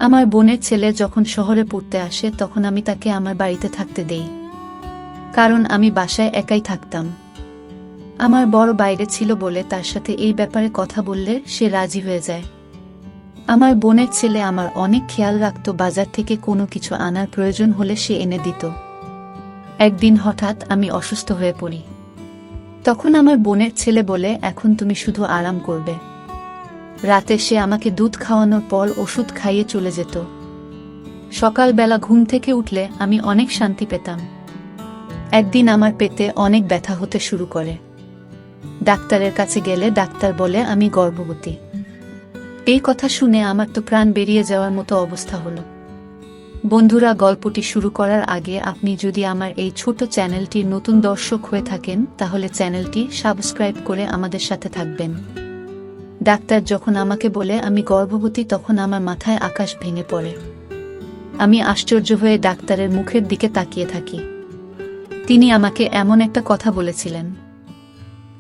আমার বোনের ছেলে যখন শহরে পড়তে আসে তখন আমি তাকে আমার বাড়িতে থাকতে দেই, কারণ আমি বাসায় একাই থাকতাম। আমার বড় বাইরে ছিল বলে তার সাথে এই ব্যাপারে কথা বললে সে রাজি হয়ে যায়। আমার বোনের ছেলে আমার অনেক খেয়াল রাখত, বাজার থেকে কোনো কিছু আনার প্রয়োজন হলে সে এনে দিত। একদিন হঠাৎ আমি অসুস্থ হয়ে পড়ি। তখন আমার বোনের ছেলে বলে, এখন তুমি শুধু আরাম করবে। রাতে সে আমাকে দুধ খাওয়ানোর পর ওষুধ খাইয়ে চলে যেত। সকালবেলা ঘুম থেকে উঠলে আমি অনেক শান্তি পেতাম। একদিন আমার পেটে অনেক ব্যথা হতে শুরু করে। ডাক্তারের কাছে গেলে ডাক্তার বলে আমি গর্ভবতী। এই কথা শুনে আমার তো প্রাণ বেরিয়ে যাওয়ার মতো অবস্থা হলো। বন্ধুরা, গল্পটি শুরু করার আগে আপনি যদি আমার এই ছোট চ্যানেলটির নতুন দর্শক হয়ে থাকেন তাহলে চ্যানেলটি সাবস্ক্রাইব করে আমাদের সাথে থাকবেন। ডাক্তার যখন আমাকে বলে আমি গর্ভবতী তখন আমার মাথায় আকাশ ভেঙে পড়ে। আমি আশ্চর্য হয়ে ডাক্তারের মুখের দিকে তাকিয়ে থাকি। তিনি আমাকে এমন একটা কথা বলেছিলেন,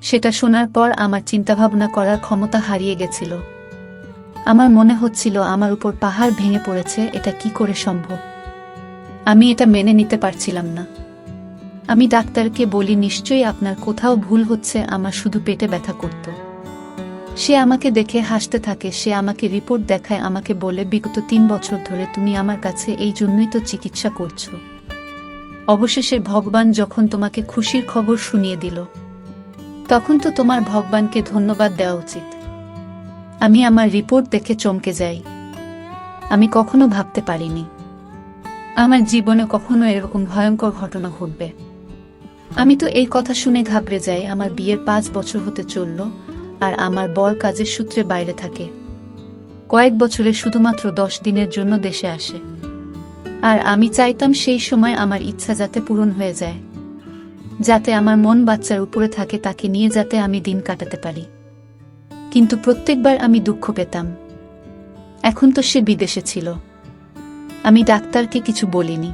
সেটা শোনার পর আমার চিন্তাভাবনা করার ক্ষমতা হারিয়ে গেছিল। আমার মনে হচ্ছিল আমার উপর পাহাড় ভেঙে পড়েছে। এটা কি করে সম্ভব? আমি এটা মেনে নিতে পারছিলাম না। আমি ডাক্তারকে বলি, নিশ্চয়ই আপনার কোথাও ভুল হচ্ছে, আমার শুধু পেটে ব্যথা করত। সে আমাকে দেখে হাসতে থাকে। সে আমাকে রিপোর্ট দেখায়, আমাকে বলে, বিগত 3 বছর ধরে তুমি আমার কাছে এই জন্যই তো চিকিৎসা করছো। অবশেষে ভগবান যখন তোমাকে খুশির খবর শুনিয়ে দিল, তখন তো তোমার ভগবানকে ধন্যবাদ দেওয়া উচিত। আমি আমার রিপোর্ট দেখে চমকে যাই। আমি কখনো ভাবতে পারিনি আমার জীবনে কখনো এরকম ভয়ঙ্কর ঘটনা ঘটবে। আমি তো এই কথা শুনে ঘাবড়ে যাই। আমার বিয়ের 5 বছর হতে চলল, আর আমার বর কাজের সূত্রে বাইরে থাকে। কয়েক বছরে শুধুমাত্র 10 দিনের জন্য দেশে আসে। আর আমি চাইতাম সেই সময় আমার ইচ্ছা যাতে পূরণ হয়ে যায়, যাতে আমার মন বাচ্চার উপরে থাকে, তাকে নিয়ে যাতে আমি দিন কাটাতে পারি। কিন্তু প্রত্যেকবার আমি দুঃখ পেতাম। এখন তো সে বিদেশে ছিল। আমি ডাক্তারকে কিছু বলিনি।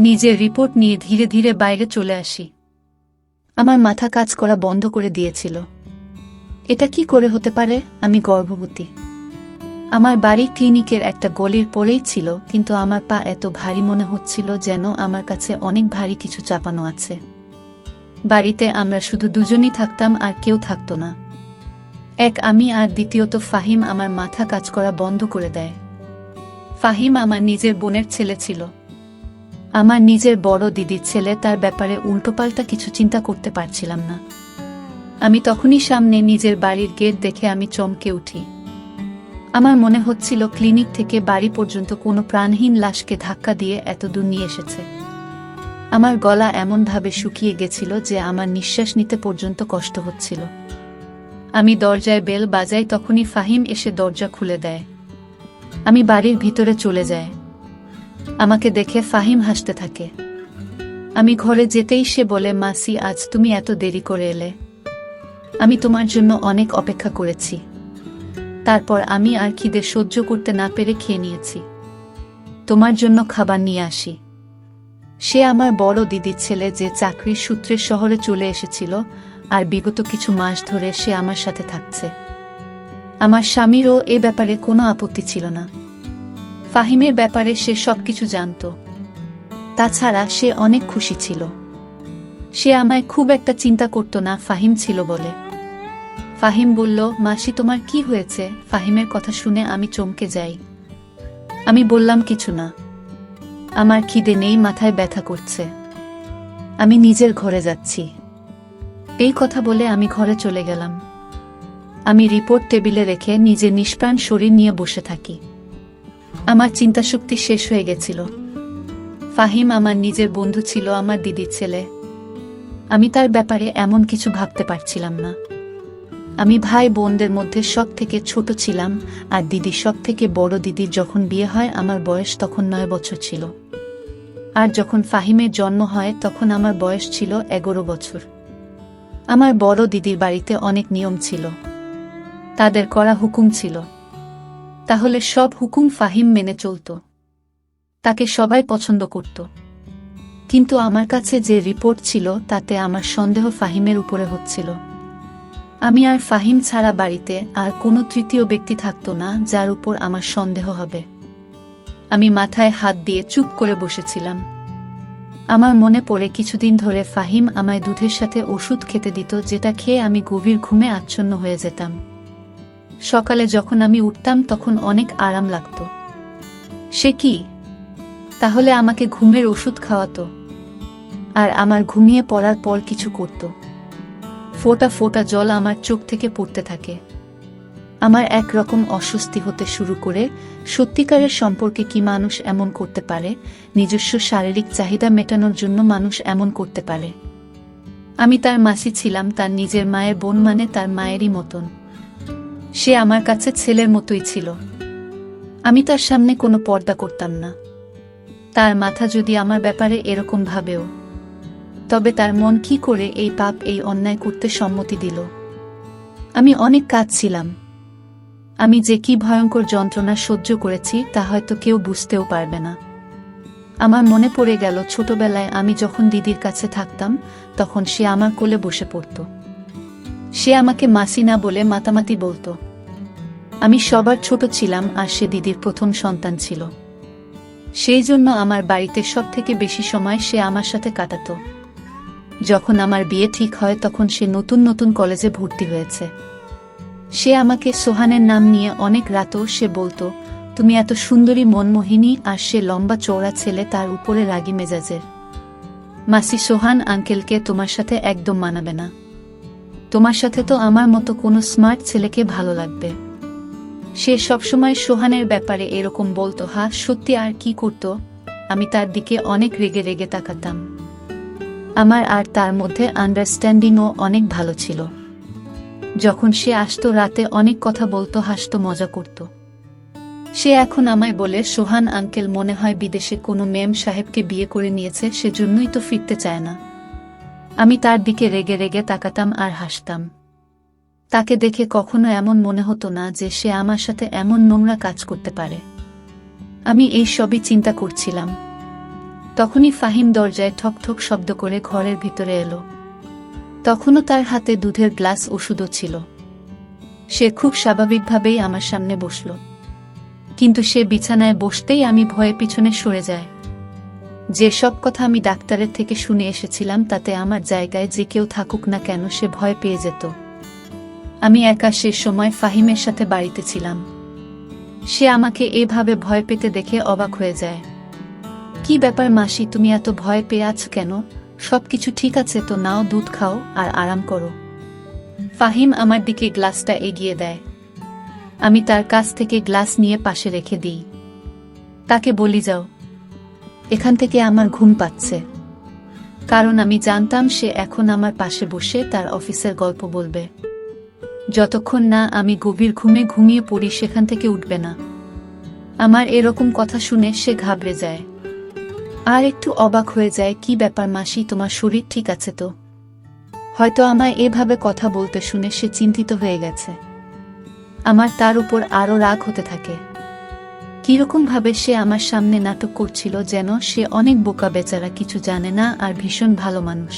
নিজের রিপোর্ট নিয়ে ধীরে ধীরে বাইরে চলে আসি। আমার মাথা কাজ করা বন্ধ করে দিয়েছিল। এটা কি করে হতে পারে? আমি গর্ভবতী। আমার বাড়ি ক্লিনিকের একটা গলির পরেই ছিল, কিন্তু আমার পা এত ভারী মনে হচ্ছিল যেন আমার কাছে অনেক ভারী কিছু চাপানো আছে। বাড়িতে আমরা শুধু দুজনই থাকতাম, আর কেউ থাকতো না। এক আমি, আর দ্বিতীয়ত ফাহিম আমার মাথা কাজ করা বন্ধ করে দেয়। ফাহিম আমার নিজের বোনের ছেলে ছিল, আমার নিজের বড় দিদির ছেলে। তার ব্যাপারে উল্টোপাল্টা কিছু চিন্তা করতে পারছিলাম না। আমি তখনই সামনে নিজের বাড়ির গেট দেখে আমি চমকে উঠি। আমার মনে হচ্ছিল ক্লিনিক থেকে বাড়ি পর্যন্ত কোনো প্রাণহীন লাশকে ধাক্কা দিয়ে এত দূর নিয়ে এসেছে। আমার গলা এমনভাবে শুকিয়ে গেছিল যে আমার নিঃশ্বাস নিতে পর্যন্ত কষ্ট হচ্ছিল। আমি দরজায় বেল বাজাই, তখনই ফাহিম এসে দরজা খুলে দেয়। আমি বাড়ির ভিতরে চলে যাই। আমাকে দেখে ফাহিম হাসতে থাকে। আমি ঘরে যেতেই সে বলে, মাসি, আজ তুমি এত দেরি করে এলে। আমি তোমার জন্য অনেক অপেক্ষা করেছি। তারপর আমি আর খিদে সহ্য করতে না পেরে খেয়ে নিয়েছি। তোমার জন্য খাবার নিয়ে আসি। সে আমার বড় দিদির ছেলে, যে চাকরির সূত্রে শহরে চলে এসেছিল, আর বিগত কিছু মাস ধরে সে আমার সাথে থাকছে। আমার স্বামীরও এ ব্যাপারে কোনো আপত্তি ছিল না। ফাহিমের ব্যাপারে সে সবকিছু জানত। তাছাড়া সে অনেক খুশি ছিল। সে আমায় খুব একটা চিন্তা করত না, ফাহিম ছিল বলে। ফাহিম বলল, মাসি, তোমার কি হয়েছে? ফাহিমের কথা শুনে আমি চমকে যাই। আমি বললাম, কিছু না, আমার খিদে নেই, মাথায় ব্যথা করছে। আমি নিজের ঘরে যাচ্ছি। এই কথা বলে আমি ঘরে চলে গেলাম। আমি রিপোর্ট টেবিলে রেখে নিজের নিষ্প্রাণ শরীর নিয়ে বসে থাকি। আমার চিন্তাশক্তি শেষ হয়ে গেছিল। ফাহিম আমার নিজের বন্ধু ছিল, আমার দিদির ছেলে। আমি তার ব্যাপারে এমন কিছু ভাবতে পারছিলাম না। আমি ভাই বোনদের মধ্যে সব থেকে ছোট ছিলাম, আর দিদি সব থেকে বড়। দিদির যখন বিয়ে হয় আমার বয়স তখন 9 বছর ছিল, আর যখন ফাহিমের জন্ম হয় তখন আমার বয়স ছিল 11 বছর। আমার বড় দিদির বাড়িতে অনেক নিয়ম ছিল, তাদের করা হুকুম ছিল। তাহলে সব হুকুম ফাহিম মেনে চলত। তাকে সবাই পছন্দ করত। কিন্তু আমার কাছে যে রিপোর্ট ছিল তাতে আমার সন্দেহ ফাহিমের উপরে হচ্ছিল। আমি আর ফাহিম ছাড়া বাড়িতে আর কোনো তৃতীয় ব্যক্তি থাকতো না যার উপর আমার সন্দেহ হবে। আমি মাথায় হাত দিয়ে চুপ করে বসেছিলাম। আমার মনে পড়ে কিছুদিন ধরে ফাহিম আমায় দুধের সাথে ওষুধ খেতে দিত, যেটা খেয়ে আমি গভীর ঘুমে আচ্ছন্ন হয়ে যেতাম। সকালে যখন আমি উঠতাম তখন অনেক আরাম লাগত। সে কি তাহলে আমাকে ঘুমের ওষুধ খাওয়াতো আর আমার ঘুমিয়ে পড়ার পর কিছু করত। ফোঁটা ফোঁটা জল আমার চোখ থেকে পড়তে থাকে। আমার একরকম অস্বস্তি হতে শুরু করে। সত্যিকারের সম্পর্কে কি মানুষ এমন করতে পারে? নিজস্ব শারীরিক চাহিদা মেটানোর জন্য মানুষ এমন করতে পারে? আমি তার মাসি ছিলাম, তার নিজের মায়ের বোন, মানে তার মায়েরই মতন। সে আমার কাছে ছেলের মতোই ছিল। আমি তার সামনে কোনো পর্দা করতাম না। তার মাথা যদি আমার ব্যাপারে এরকম ভাবেও, তবে তার মন কি করে এই পাপ, এই অন্যায় করতে সম্মতি দিল? আমি অনেক কাঁদছিলাম। আমি যে কি ভয়ঙ্কর যন্ত্রণা সহ্য করেছি তা হয়তো কেউ বুঝতেও পারবে না। আমার মনে পড়ে গেল ছোটবেলায় আমি যখন দিদির কাছে থাকতাম, তখন সে আমার কোলে বসে পড়ত। সে আমাকে মাসি না বলে মাতামাতি বলতো। আমি সবার ছোট ছিলাম আর সে দিদির প্রথম সন্তান ছিল। সেই জন্য আমার বাড়িতে সব থেকে বেশি সময় সে আমার সাথে কাটাতো। যখন আমার বিয়ে ঠিক হয় তখন সে নতুন নতুন কলেজে ভর্তি হয়েছে। সে আমাকে সোহানের নাম নিয়ে অনেক রাতও সে বলতো, তুমি এত সুন্দরী, মনমোহিনী। আর সে লম্বা চওড়া ছেলে, তার উপরে রাগী মেজাজের। মাসি, সোহান আঙ্কেলকে তোমার সাথে একদম মানাবে না। তোমার সাথে তো আমার মতো কোনো স্মার্ট ছেলেকে ভালো লাগবে। সে সবসময় সোহানের ব্যাপারে এরকম বলতো। হ্যাঁ সত্যি, আর কি করত? আমি তার দিকে অনেক রেগে রেগে তাকাতাম। আমার আর তার মধ্যে আন্ডারস্ট্যান্ডিংও অনেক ভালো ছিল। যখন সে আসতো রাতে অনেক কথা বলতো, হাসতো, মজা করত। সে এখন আমায় বলে, সোহান আঙ্কেল মনে হয় বিদেশে কোনো মেম সাহেবকে বিয়ে করে নিয়েছে, সেজন্যই তো ফিরতে চায় না। আমি তার দিকে রেগে রেগে তাকাতাম আর হাসতাম। তাকে দেখে কখনো এমন মনে হতো না যে সে আমার সাথে এমন নোংরা কাজ করতে পারে। আমি এই সবই চিন্তা করছিলাম। তখনই ফাহিম দরজায় ঠক ঠক শব্দ করে ঘরের ভিতরে এলো। তখনও তার হাতে দুধের গ্লাস, ওষুধও ছিল। সে খুব স্বাভাবিকভাবেই আমার সামনে বসল, কিন্তু সে বিছানায় বসতেই আমি ভয়ে পিছনে সরে যাই। যে সব কথা আমি ডাক্তারের থেকে শুনে এসেছিলাম, তাতে আমার জায়গায় যে কেউ থাকুক না কেন সে ভয় পেয়ে যেত। আমি একা সে সময় ফাহিমের সাথে বাড়িতে ছিলাম। সে আমাকে এভাবে ভয় পেতে দেখে অবাক হয়ে যায়। কি ব্যাপার মাসি, তুমি এত ভয় পেয়ে আছো কেন? সবকিছু ঠিক আছে তো? নাও, দুধ খাও আর আরাম করো। ফাহিম আমার দিকে গ্লাসটা এগিয়ে দেয়। আমি তার কাছ থেকে গ্লাস নিয়ে পাশে রেখে দিই। তাকে বলি, যাও এখান থেকে, আমার ঘুম পাচ্ছে। কারণ আমি জানতাম সে এখন আমার পাশে বসে তার অফিসের গল্প বলবে। যতক্ষণ না আমি গভীর ঘুমে ঘুমিয়ে পড়ি সেখান থেকে উঠবে না। আমার এরকম কথা শুনে সে ঘাবড়ে যায় আর একটু অবাক হয়ে যায়। কি ব্যাপার মাসি, তোমার শরীর ঠিক আছে তো? হয়তো আমায় এভাবে কথা বলতে শুনে সে চিন্তিত হয়ে গেছে। আমার তার উপর আরও রাগ হতে থাকে। কিরকম ভাবে সে আমার সামনে নাটক করছিল, যেন সে অনেক বোকা, বেচারা, কিছু জানে না আর ভীষণ ভালো মানুষ।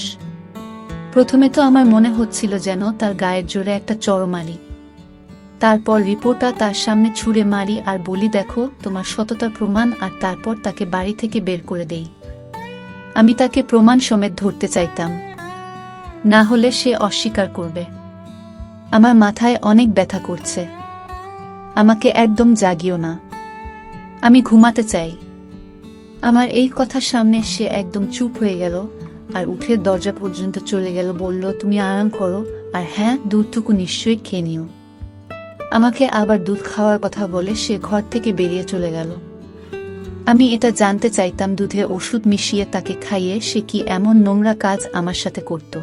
প্রথমে তো আমার মনে হচ্ছিল যেন তার গায়ের জোরে একটা চড় মারি, তারপর রিপোর্টটা তার সামনে ছুঁড়ে মারি আর বলি, দেখো তোমার সততার প্রমাণ। আর তারপর তাকে বাড়ি থেকে বের করে দেই। আমি তাকে প্রমাণ সমেত ধরতে চাইতাম, না হলে সে অস্বীকার করবে। আমার মাথায় অনেক ব্যথা করছে। আমাকে একদম জাগিও না, আমি ঘুমাতে চাই। আমার এই কথার সামনে সে একদম চুপ হয়ে গেল আর উঠে দরজা পর্যন্ত চলে গেল। বলল, তুমি আরাম করো, আর হ্যাঁ, দুধটুকু নিশ্চয়ই খেয়ে নিও। আমাকে আবার দুধ খাওয়ার কথা বলে সে ঘর থেকে বেরিয়ে চলে গেল। আমি এটা জানতে চাইতাম, দুধে ওষুধ মিশিয়ে তাকে খাইয়ে সে কি এমন নোংরা কাজ আমার সাথে করত।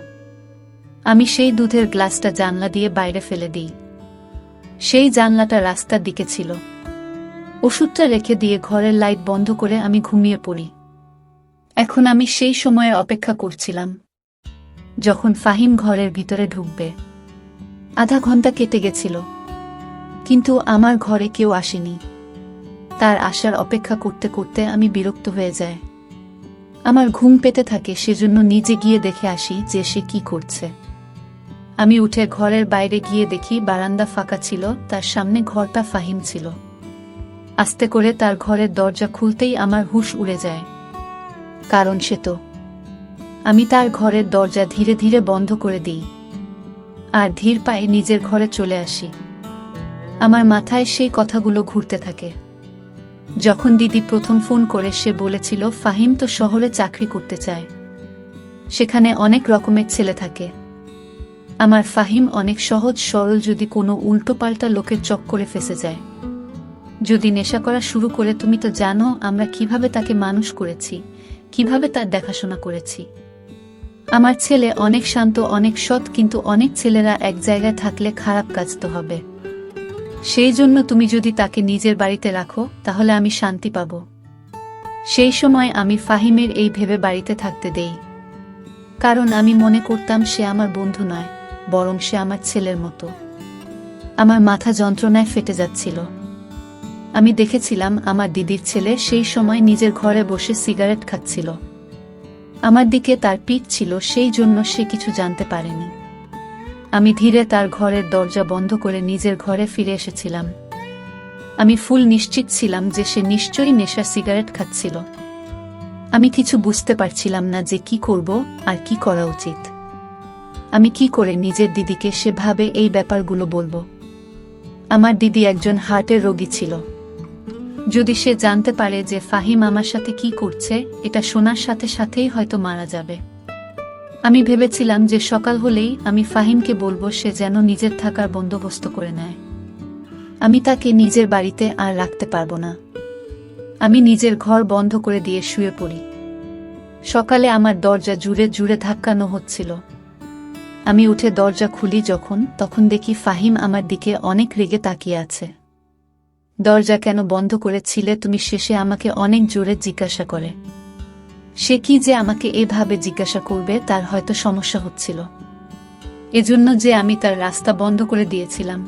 আমি সেই দুধের গ্লাসটা জানলা দিয়ে বাইরে ফেলে দিই। সেই জানলাটা রাস্তার দিকে ছিল। ওষুধটা রেখে দিয়ে ঘরের লাইট বন্ধ করে আমি ঘুমিয়ে পড়ি। এখন আমি সেই সময়ে অপেক্ষা করছিলাম যখন ফাহিম ঘরের ভিতরে ঢুকবে। আধা ঘন্টা কেটে গেছিল, কিন্তু আমার ঘরে কেউ আসেনি। তার আসার অপেক্ষা করতে করতে আমি বিরক্ত হয়ে যাই। আমার ঘুম পেতে থাকে, সেজন্য নিজে গিয়ে দেখে আসি যে সে কি করছে। আমি উঠে ঘরের বাইরে গিয়ে দেখি বারান্দা ফাঁকা ছিল, তার সামনে ঘরটা ফাহিম ছিল। আস্তে করে তার ঘরের দরজা খুলতেই আমার হুঁশ উড়ে যায়। কারণ সে তো। আমি তার ঘরের দরজা ধীরে ধীরে বন্ধ করে দিই আর ধীর পায়ে নিজের ঘরে চলে আসি। আমার মাথায় সেই কথাগুলো ঘুরতে থাকে। যখন দিদি প্রথম ফোন করে সে বলেছিল ফাহিম তো শহরে চাকরি করতে চায়, সেখানে অনেক রকমের ছেলে থাকে। আমার ফাহিম অনেক সহজ সরল, যদি কোনো উল্টোপাল্টা লোকের চক্করে ফেঁসে যায়, যদি নেশা করা শুরু করে, তুমি তো জানো আমরা কিভাবে তাকে মানুষ করেছি, কিভাবে তার দেখাশোনা করেছি। আমার ছেলে অনেক শান্ত, অনেক সৎ, কিন্তু অনেক ছেলেরা এক জায়গায় থাকলে খারাপ কাজ তো হবে। সেই জন্য তুমি যদি তাকে নিজের বাড়িতে রাখো তাহলে আমি শান্তি পাব। সেই সময় আমি ফাহিমের এই ভেবে বাড়িতে থাকতে দেই, কারণ আমি মনে করতাম সে আমার বন্ধু নয়, বরং সে আমার ছেলের মতো। আমার মাথা যন্ত্রণায় ফেটে যাচ্ছিল। আমি দেখেছিলাম আমার দিদির ছেলে সেই সময় নিজের ঘরে বসে সিগারেট খাচ্ছিল। আমার দিকে তার পিঠ ছিল, সেই জন্য সে কিছু জানতে পারেনি। আমি ধীরে তার ঘরের দরজা বন্ধ করে নিজের ঘরে ফিরে এসেছিলাম। আমি ফুল নিশ্চিত ছিলাম যে সে নিশ্চয়ই নেশার সিগারেট খাচ্ছিল। আমি কিছু বুঝতে পারছিলাম না যে কি করব আর কি করা উচিত। আমি কি করে নিজের দিদিকে সেভাবে এই ব্যাপারগুলো বলবো? আমার দিদি একজন হার্টের রোগী ছিল। যদি সে জানতে পারে যে ফাহিম আমার সাথে কি করছে, এটা শোনার সাথে সাথেই হয়তো মারা যাবে। আমি ভেবেছিলাম যে সকাল হলেই আমি ফাহিমকে বলবো সে যেন নিজের থাকার বন্দোবস্ত করে নেয়। আমি তাকে নিজের বাড়িতে আর রাখতে পারবো না। আমি নিজের ঘর বন্ধ করে দিয়ে শুয়ে পড়ি। সকালে আমার দরজা জুড়ে জুড়ে ধাক্কানো হচ্ছিল। আমি উঠে দরজা খুলি তখন দেখি ফাহিম আমার দিকে অনেক রেগে তাকিয়ে আছে। দরজা কেন বন্ধ করেছিলে তুমি? শেষে আমাকে অনেক জোরে জিজ্ঞাসা করে। সে কি যে আমাকে এভাবে জিজ্ঞাসা করবে তার হয়তো সমস্যা হচ্ছিল, এজন্য যে আমি তার রাস্তা বন্ধ করে দিয়েছিলাম।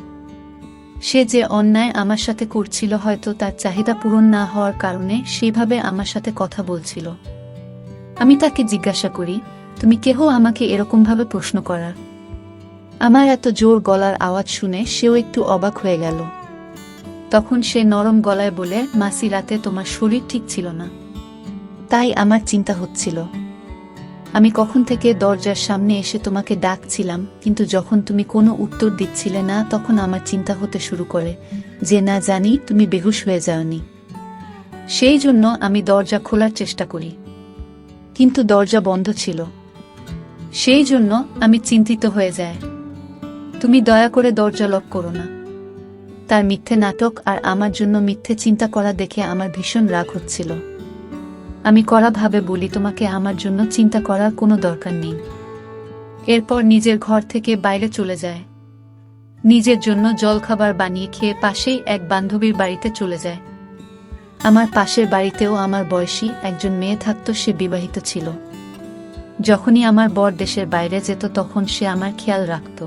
সে যে অন্যায় আমার সাথে করছিল, হয়তো তার চাহিদা পূরণ না হওয়ার কারণে সেইভাবে আমার সাথে কথা বলছিল। আমি তাকে জিজ্ঞাসা করি, তুমি কেহ আমাকে এরকমভাবে প্রশ্ন করার? আমার এত জোর গলার আওয়াজ শুনে সেও একটু অবাক হয়ে গেল। তখন সে নরম গলায় বলে, মাসি, রাতে তোমার শরীর ঠিক ছিল না, তাই আমার চিন্তা হচ্ছিল। আমি কখন থেকে দরজার সামনে এসে তোমাকে ডাকছিলাম, কিন্তু যখন তুমি কোনো উত্তর দিচ্ছিলে না তখন আমার চিন্তা হতে শুরু করে যে না জানি তুমি বেহুশ হয়ে যাওনি। সেই জন্য আমি দরজা খোলার চেষ্টা করি, কিন্তু দরজা বন্ধ ছিল। সেই জন্য আমি চিন্তিত হয়ে যাই। তুমি দয়া করে দরজা লক করো না। তার মিথ্যে নাটক আর আমার জন্য মিথ্যে চিন্তা করা দেখে আমার ভীষণ রাগ হচ্ছিল। আমি কড়াভাবে বলি, তোমাকে আমার জন্য চিন্তা করার কোনো দরকার নেই। এরপর নিজের ঘর থেকে বাইরে চলে যায়। নিজের জন্য জলখাবার বানিয়ে খেয়ে পাশেই এক বান্ধবীর বাড়িতে চলে যায়। আমার পাশের বাড়িতেও আমার বয়সী একজন মেয়ে থাকত, সে বিবাহিত ছিল। যখনই আমার বর দেশের বাইরে যেত তখন সে আমার খেয়াল রাখত।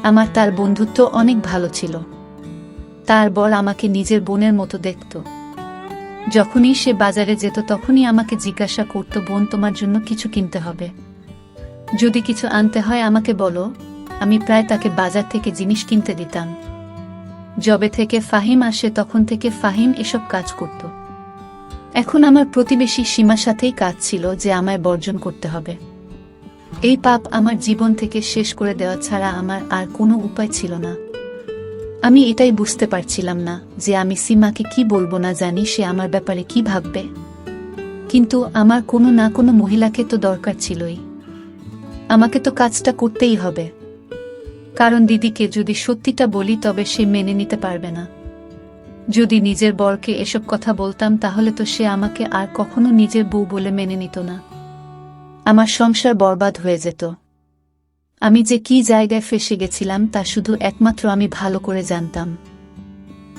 আমার তার বন্ধুত্ব অনেক ভালো ছিল। তার বর আমাকে নিজের বোনের মতো দেখত। যখনই সে বাজারে যেত তখনই আমাকে জিজ্ঞাসা করত, বোন, তোমার জন্য কিছু কিনতে হবে, যদি কিছু আনতে হয় আমাকে বলো। আমি প্রায় তাকে বাজার থেকে জিনিস কিনতে দিতাম। যবে থেকে ফাহিম আসে তখন থেকে ফাহিম এসব কাজ করত। এখন আমার প্রতিবেশী সীমার সাথেই কাজ ছিল যে আমায় বর্জন করতে হবে। এই পাপ আমার জীবন থেকে শেষ করে দেওয়া ছাড়া আমার আর কোনো উপায় ছিল না। আমি এটাই বুঝতে পারছিলাম না যে আমি সীমাকে কি বলবো, না জানি সে আমার ব্যাপারে কি ভাববে। কিন্তু আমার কোনো না কোনো মহিলাকে তো দরকার ছিলই। আমাকে তো কাজটা করতেই হবে, কারণ দিদিকে যদি সত্যিটা বলি তবে সে মেনে নিতে পারবে না। যদি নিজের বরকে এসব কথা বলতাম তাহলে তো সে আমাকে আর কখনো নিজের বউ বলে মেনে নিত না। আমার সংসার বরবাদ হয়ে যেত। আমি যে কি জায়গায় ফেঁসে গেছিলাম তা শুধু একমাত্র আমি ভালো করে জানতাম।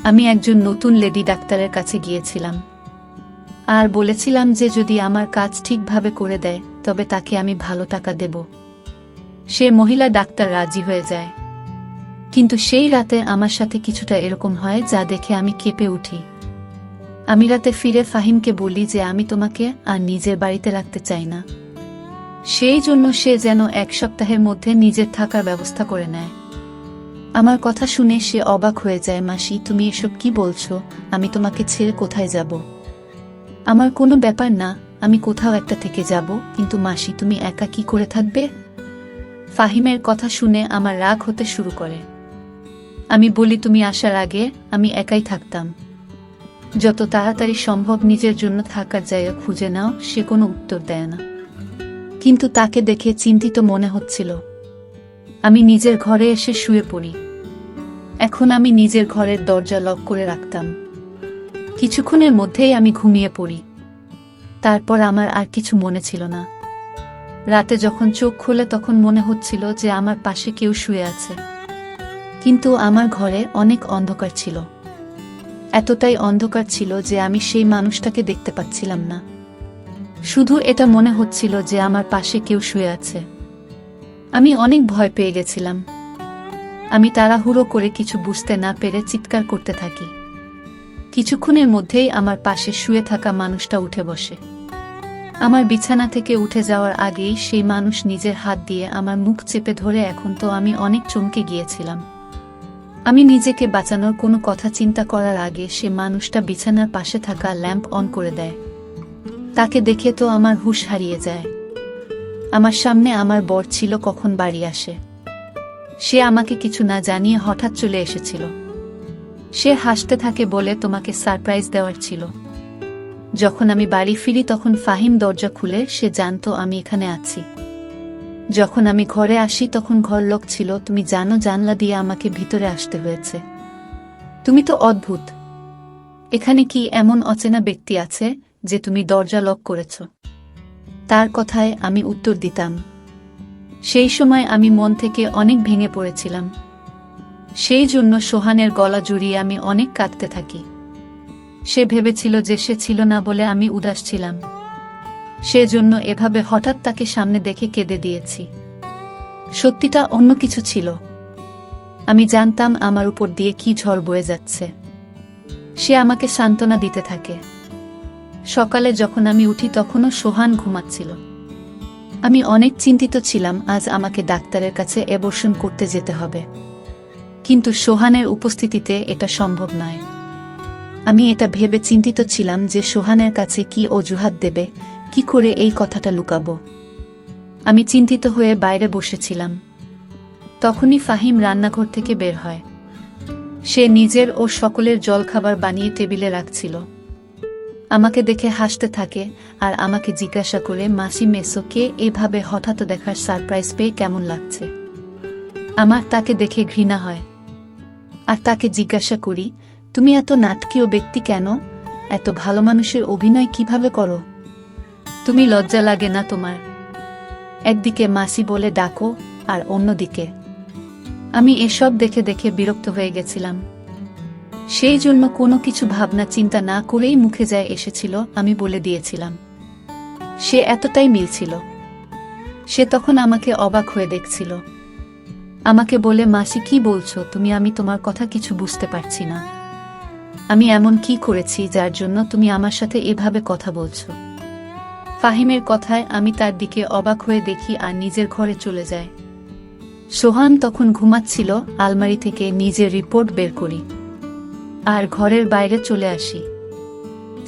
আমি একজন নতুন লেডি ডাক্তারের কাছে গিয়েছিলাম আর বলেছিলাম যে যদি আমার কাজ ঠিকভাবে করে দেয় তবে তাকে আমি ভালো টাকা দেব। সে মহিলা ডাক্তার রাজি হয়ে যায়, কিন্তু সেই রাতে আমার সাথে কিছুটা এরকম হয় যা দেখে আমি কেঁপে উঠি। আমি রাতে ফিরে ফাহিমকে বলি যে আমি তোমাকে আর নিজের বাড়িতে রাখতে চাই না। সেই জন্য সে যেন 1 সপ্তাহের মধ্যে নিজের থাকার ব্যবস্থা করে নেয়। আমার কথা শুনে সে অবাক হয়ে যায়। মাসি, তুমি এসব কি বলছো? আমি তোমাকে ছেড়ে কোথায় যাব? আমার কোনো ব্যাপার না, আমি কোথাও একটা থেকে যাব, কিন্তু মাসি তুমি একা কি করে থাকবে? ফাহিমের কথা শুনে আমার রাগ হতে শুরু করে। আমি বলি, তুমি আসার আগে আমি একাই থাকতাম। যত তাড়াতাড়ি সম্ভব নিজের জন্য থাকার জায়গা খুঁজে নাও। সে কোনো উত্তর দেয় না, কিন্তু তাকে দেখে চিন্তিত মনে হচ্ছিল। আমি নিজের ঘরে এসে শুয়ে পড়ি। এখন আমি নিজের ঘরের দরজা লক করে রাখতাম। কিছুক্ষণের মধ্যেই আমি ঘুমিয়ে পড়ি। তারপর আমার আর কিছু মনে ছিল না। রাতে যখন চোখ খুলে তখন মনে হচ্ছিল যে আমার পাশে কেউ শুয়ে আছে, কিন্তু আমার ঘরে অনেক অন্ধকার ছিল। এতটাই অন্ধকার ছিল যে আমি সেই মানুষটাকে দেখতে পাচ্ছিলাম না। শুধু এটা মনে হচ্ছিল যে আমার পাশে কেউ শুয়ে আছে। আমি অনেক ভয় পেয়ে গেছিলাম। আমি তাড়াহুড়ো করে কিছু বুঝতে না পেরে চিৎকার করতে থাকি। কিছুক্ষণের মধ্যেই আমার পাশে শুয়ে থাকা মানুষটা উঠে বসে। আমার বিছানা থেকে উঠে যাওয়ার আগেই সেই মানুষ নিজের হাত দিয়ে আমার মুখ চেপে ধরে। এখন তো আমি অনেক চমকে গিয়েছিলাম। আমি নিজেকে বাঁচানোর কোনো কথা চিন্তা করার আগে সে মানুষটা বিছানার পাশে থাকা ল্যাম্প অন করে দেয়। তাকে দেখে তো আমার হুঁশ হারিয়ে যায়। আমার সামনে আমার বর ছিল কখন বাড়ি আসে। সে আমাকে কিছু না জানিয়ে হঠাৎ চলে এসেছিল। সে হাসতে থাকে, বলে তোমাকে সারপ্রাইজ দেওয়ার ছিল। যখন আমি বাড়ি ফিরি তখন ফাহিম দরজা খুলে। সে জানতো আমি এখানে আছি। যখন আমি ঘরে আসি তখন ঘর লক ছিল। তুমি জানো, জানলা দিয়ে আমাকে ভিতরে আসতে হয়েছে। তুমি তো অদ্ভুত। এখানে কি এমন অচেনা ব্যক্তি আছে যে তুমি দরজা লক করেছ? তার কথায় আমি উত্তর দিতাম। সেই সময় আমি মন থেকে অনেক ভেঙে পড়েছিলাম। সেই জন্য সোহানের গলা জড়িয়ে আমি অনেক কাঁদতে থাকি। সে ভেবেছিল যে সে ছিল না বলে আমি উদাস ছিলাম। সেজন্য এভাবে হঠাৎ তাকে সামনে দেখে কেঁদে দিয়েছি। সত্যিটা অন্য কিছু ছিল। আমি জানতাম আমার উপর দিয়ে কি ঝড় বয়ে যাচ্ছে। সে আমাকে সান্ত্বনা দিতে থাকে। সকালে যখন আমি উঠি তখনও সোহান ঘুমাচ্ছিল। আমি অনেক চিন্তিত ছিলাম, আজ আমাকে ডাক্তারের কাছে অ্যাবর্শন করতে যেতে হবে। কিন্তু সোহানের উপস্থিতিতে এটা সম্ভব নয়। আমি এটা ভেবে চিন্তিত ছিলাম যে সোহানের কাছে কি অজুহাত দেবে, কি করে এই কথাটা লুকাবো। আমি চিন্তিত হয়ে বাইরে বসেছিলাম। তখনই ফাহিম রান্নাঘর থেকে বের হয়। সে নিজের ও সকলের জলখাবার বানিয়ে টেবিলে রাখছিল। আমাকে দেখে হাসতে থাকে আর আমাকে জিজ্ঞাসা করে, মাসি মেসোকে এভাবে হঠাৎ দেখার সারপ্রাইজ পেয়ে কেমন লাগছে? আমার তাকে দেখে ঘৃণা হয়। আর তাকে জিজ্ঞাসা করি, তুমি এত নাটকীয় ব্যক্তি কেন? এত ভালো মানুষের অভিনয় কিভাবে করো? তুমি লজ্জা লাগে না তোমার? একদিকে মাসি বলে ডাকো আর অন্যদিকে। আমি এসব দেখে দেখে বিরক্ত হয়ে গেছিলাম। সেই জন্য কোনো কিছু ভাবনা চিন্তা না করেই মুখে যায় এসেছিল আমি বলে দিয়েছিলাম। সে এতটাই মিলছিল। সে তখন আমাকে অবাক হয়ে দেখছিল। আমাকে বলে, মাসি কি বলছো তুমি? আমি তোমার কথা কিছু বুঝতে পারছি না। আমি এমন কি করেছি যার জন্য তুমি আমার সাথে এভাবে কথা বলছো? ফাহিমের কথায় আমি তার দিকে অবাক হয়ে দেখি আর নিজের ঘরে চলে যায়। সোহান তখন ঘুমাচ্ছিল। আলমারি থেকে নিজের রিপোর্ট বের করি আর ঘরের বাইরে চলে আসি।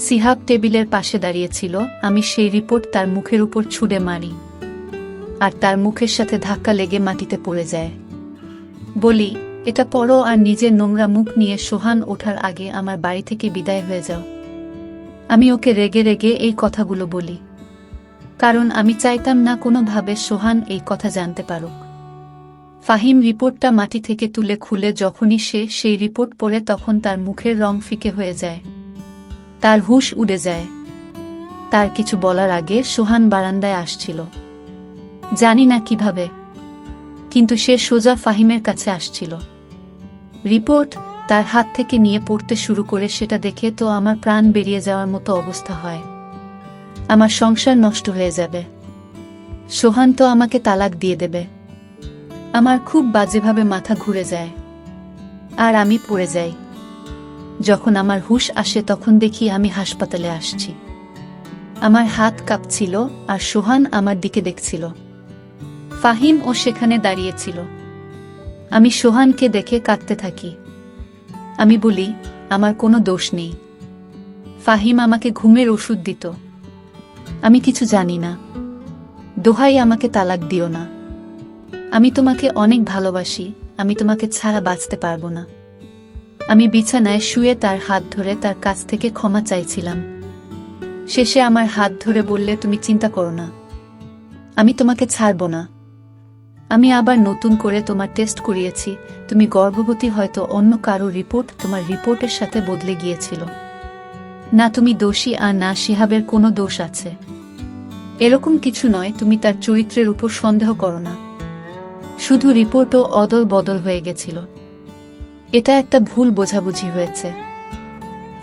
সিহাব টেবিলের পাশে দাঁড়িয়েছিল। আমি সেই রিপোর্ট তার মুখের উপর ছুঁড়ে মারি আর তার মুখের সাথে ধাক্কা লেগে মাটিতে পড়ে যায়। বলি, এটা পড়ো আর নিজের নোংরা মুখ নিয়ে সোহান ওঠার আগে আমার বাড়ি থেকে বিদায় হয়ে যাও। আমি ওকে রেগে রেগে এই কথাগুলো বলি, কারণ আমি চাইতাম না কোনোভাবে সোহান এই কথা জানতে পারুক। ফাহিম রিপোর্টটা মাটি থেকে তুলে খুলে যখনই সে সেই রিপোর্ট পড়ে তখন তার মুখের রং ফিকে হয়ে যায়। তার হুঁশ উড়ে যায়। তার কিছু বলার আগে সোহান বারান্দায় আসছিল। জানি না কিভাবে, কিন্তু সে সোজা ফাহিমের কাছে আসছিল। রিপোর্ট তার হাত থেকে নিয়ে পড়তে শুরু করে। সেটা দেখে তো আমার প্রাণ বেরিয়ে যাওয়ার মতো অবস্থা হয়। আমার সংসার নষ্ট হয়ে যাবে। সোহান তো আমাকে তালাক দিয়ে দেবে। আমার খুব বাজেভাবে মাথা ঘুরে যায় আর আমি পড়ে যাই। যখন আমার হুঁশ আসে তখন দেখি আমি হাসপাতালে আসছি। আমার হাত কাঁপছিল আর সোহান আমার দিকে দেখছিল। ফাহিম ও সেখানে দাঁড়িয়েছিল। আমি সোহানকে দেখে কাঁদতে থাকি। আমি বলি, আমার কোনো দোষ নেই। ফাহিম আমাকে ঘুমের ওষুধ দিত। আমি কিছু জানি না। দোহাই, আমাকে তালাক দিও না। আমি তোমাকে অনেক ভালোবাসি, আমি তোমাকে ছাড়া বাঁচতে পারবো না। আমি বিছানায় শুয়ে তার হাত ধরে তার কাছ থেকে ক্ষমা চাইছিলাম। শেষে আমার হাত ধরে বললে, তুমি চিন্তা করো না, আমি তোমাকে ছাড়ব না। আমি আবার নতুন করে তোমার টেস্ট করিয়েছি, তুমি গর্ভবতী। হয়তো অন্য কারো রিপোর্ট তোমার রিপোর্টের সাথে বদলে গিয়েছিল। না তুমি দোষী আর না শিহাবের কোনো দোষ আছে। এরকম কিছু নয়, তুমি তার চরিত্রের উপর সন্দেহ করো না। শুধু রিপোর্টও অদল বদল হয়ে গেছিল। এটা একটা ভুল বোঝাবুঝি হয়েছে।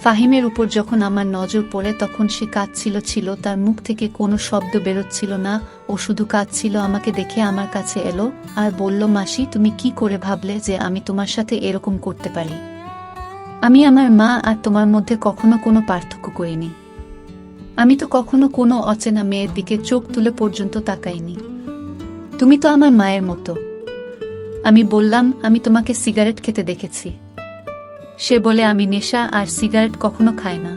ফাহিমের উপর যখন আমার নজর পড়ে তখন সে কাঁদছিল, তার মুখ থেকে কোনো শব্দ বেরোচ্ছিল না। ও শুধু কাঁদছিল। আমাকে দেখে আমার কাছে এলো আর বলল, মাসি, তুমি কি করে ভাবলে যে আমি তোমার সাথে এরকম করতে পারি? আমি আমার মা আর তোমার মধ্যে কখনো কোনো পার্থক্য করিনি। আমি তো কখনো কোনো অচেনা মেয়ের দিকে চোখ তুলে পর্যন্ত তাকাইনি। তুমি তো আমার মায়ের মতো। আমি বললাম, আমি তোমাকে সিগারেট খেতে দেখেছি। সে বলে, আমি নেশা আর সিগারেট কখনো খাই না।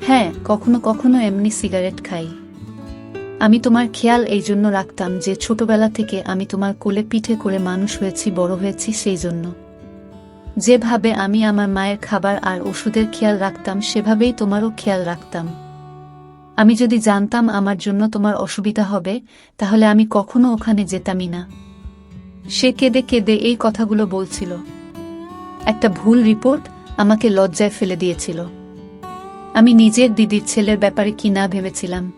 হ্যাঁ, কখনো কখনো এমনি সিগারেট খাই। আমি তোমার খেয়াল এই জন্য রাখতাম যে ছোটবেলা থেকে আমি তোমার কোলে পিঠে করে মানুষ হয়েছি, বড় হয়েছি। সেই জন্য যেভাবে আমি আমার মায়ের খাবার আর ওষুধের খেয়াল রাখতাম, সেভাবেই তোমারও খেয়াল রাখতাম। আমি যদি জানতাম আমার জন্য তোমার অসুবিধা হবে, তাহলে আমি কখনো ওখানে যেতামই না। সে কেঁদে কেঁদে এই কথাগুলো বলছিল। একটা ভুল রিপোর্ট আমাকে লজ্জায় ফেলে দিয়েছিল। আমি নিজের দিদির ছেলের ব্যাপারে কি না ভেবেছিলাম।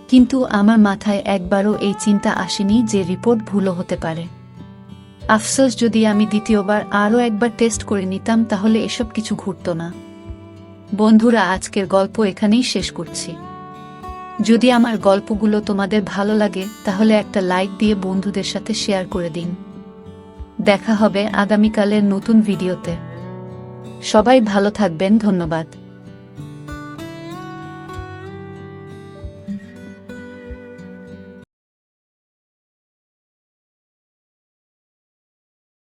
কিন্তু আমার মাথায় একবারও এই চিন্তা আসেনি যে রিপোর্ট ভুলও হতে পারে। আফসোস, যদি আমি দ্বিতীয়বার আরও একবার টেস্ট করে নিতাম তাহলে এসব কিছু ঘটতো না। বন্ধুরা, আজকের গল্প এখানেই শেষ করছি। যদি আমার গল্পগুলো তোমাদের ভালো লাগে তাহলে একটা লাইক দিয়ে বন্ধুদের সাথে শেয়ার করে দিন। দেখা হবে আগামীকালের নতুন ভিডিওতে। সবাই ভালো থাকবেন। ধন্যবাদ।